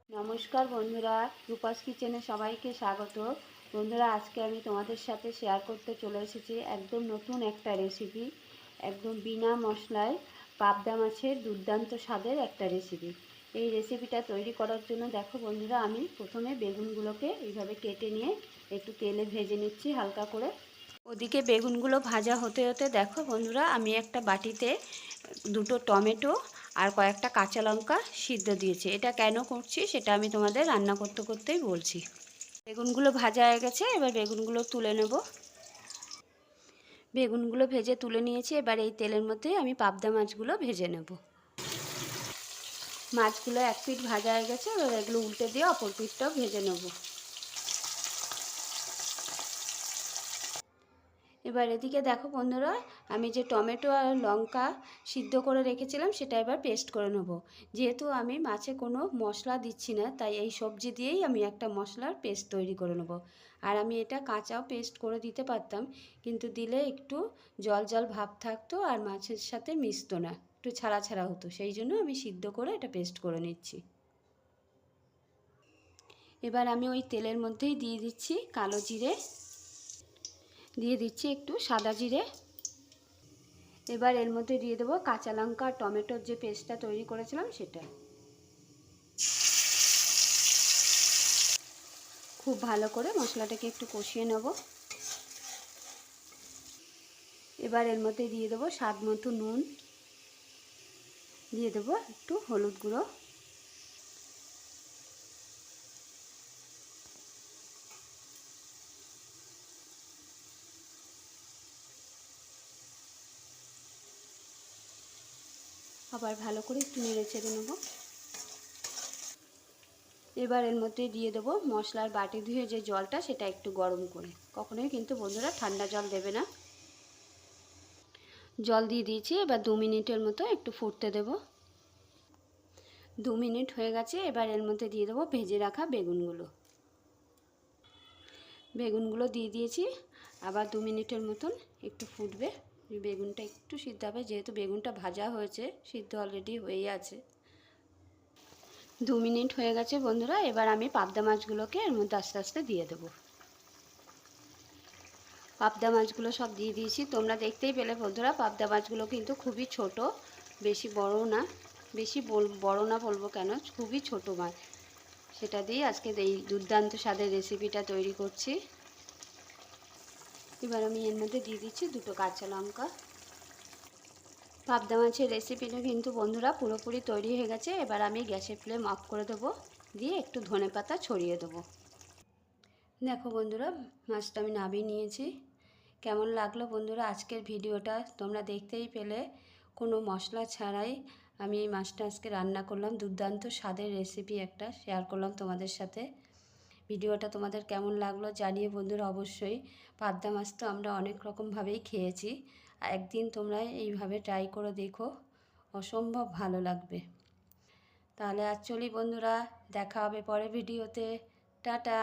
নমস্কার বন্ধুরা, রূপাস কিচেনে সবাইকে স্বাগত। বন্ধুরা, আজকে আমি তোমাদের সাথে শেয়ার করতে চলে এসেছি একদম নতুন একটা রেসিপি। একদম বিনা মশলায় পাবদা মাছের দুর্দান্ত স্বাদের একটা রেসিপি। এই রেসিপিটা তৈরি করার জন্য দেখো বন্ধুরা, আমি প্রথমে বেগুনগুলোকে এইভাবে কেটে নিয়ে একটু তেলে ভেজে নিচ্ছি হালকা করে। ওদিকে বেগুনগুলো ভাজা হতে হতে দেখো বন্ধুরা, আমি একটা বাটিতে দুটো টমেটো আর কয়েকটা কাঁচা লঙ্কা সিদ্ধ দিয়েছি। এটা কেন করছি সেটা আমি তোমাদের রান্না করতে করতেই বলছি। বেগুনগুলো ভাজা হয়ে গেছে, এবার বেগুনগুলো তুলে নেব। বেগুনগুলো ভেজে তুলে নিয়েছি। এবার এই তেলের মধ্যে আমি পাবদা মাছগুলো ভেজে নেব। মাছগুলো এক পিঠ ভাজা হয়ে গেছে, এবার এগুলো উল্টে দিয়ে অপর পিঠটাও ভেজে নেব। এবার এদিকে দেখো বন্ধুরা, আমি যে টমেটো আর লঙ্কা সিদ্ধ করে রেখেছিলাম সেটা এবার পেস্ট করে নেব। যেহেতু আমি মাছে কোনো মশলা দিচ্ছি না, তাই এই সবজি দিয়েই আমি একটা মশলার পেস্ট তৈরি করে নেব। আর আমি এটা কাঁচাও পেস্ট করে দিতে পারতাম, কিন্তু দিলে একটু জল জল ভাব থাকতো আর মাছের সাথে মিশতো না, একটু ছাড়া ছাড়া হতো। সেই জন্য আমি সিদ্ধ করে এটা পেস্ট করে নিচ্ছি। এবার আমি ওই তেলের মধ্যেই দিয়ে দিচ্ছি কালো জিরে, দিয়ে দিচ্ছি একটু সাদা জিরে। এবার এর মধ্যে দিয়ে দেবো কাঁচা লঙ্কা আর টমেটোর যে পেস্টটা তৈরি করেছিলাম সেটা। খুব ভালো করে মশলাটাকে একটু কষিয়ে নেব। এবার এর মধ্যে দিয়ে দেবো স্বাদ মতো নুন, দিয়ে দেবো একটু হলুদ গুঁড়ো। আবার ভালো করে একটু নেড়ে চেড়ে নেব। এবার এর মধ্যে দিয়ে দেবো মশলার বাটি ধুয়ে যে জলটা, সেটা একটু গরম করে। কখনোই কিন্তু বন্ধুরা ঠান্ডা জল দেবে না। জল দিয়ে দিয়েছি, এবার 2 মিনিটের মতো একটু ফুটতে দেব। 2 মিনিট হয়ে গেছে। এবার এর মধ্যে দিয়ে দেবো ভেজে রাখা বেগুনগুলো। বেগুনগুলো দিয়ে দিয়েছি। আবার 2 মিনিটের মতন একটু ফুটবে। বেগুনটা একটু সিদ্ধ হবে, যেহেতু বেগুনটা ভাজা হয়েছে, সিদ্ধ অলরেডি হয়ে আছে। 2 মিনিট হয়ে গেছে বন্ধুরা। এবার আমি পাবদা মাছগুলোকে এর মধ্যে আস্তে আস্তে দিয়ে দেবো। পাবদা মাছগুলো সব দিয়ে দিয়েছি। তোমরা দেখতেই পেলে বন্ধুরা, পাবদা মাছগুলো কিন্তু খুবই ছোট, বেশি বড় না। বেশি বড় না বলবো কেন, খুবই ছোট মাছ। সেটা দিয়ে আজকে এই দুর্দান্ত স্বাদের রেসিপিটা তৈরি করছি। এবার আমি এর মধ্যে দিয়ে দিচ্ছি দুটো কাঁচা লঙ্কা। পাবদা মাছের রেসিপিটা কিন্তু বন্ধুরা পুরোপুরি তৈরি হয়ে গেছে। এবার আমি গ্যাসের ফ্লেম অফ করে দেবো, দিয়ে একটু ধনেপাতা ছড়িয়ে দেবো। দেখো বন্ধুরা, মাছটা আমি নামিয়ে নিয়েছি। কেমন লাগলো বন্ধুরা আজকের ভিডিওটা? তোমরা দেখতেই পেলে কোনো মশলা ছাড়াই আমি এই মাছটা আজকে রান্না করলাম। দুর্দান্ত স্বাদের রেসিপি একটা শেয়ার করলাম তোমাদের সাথে। ভিডিওটা তোমাদের কেমন লাগলো জানিয়ে বন্ধুরা অবশ্যই। পাবদা মাছ তো আমরা অনেক রকমভাবেই খেয়েছি, একদিন তোমরা এইভাবে ট্রাই করে দেখো, অসম্ভব ভালো লাগবে। তাহলে আজ চলি বন্ধুরা, দেখা হবে পরের ভিডিওতে। টাটা।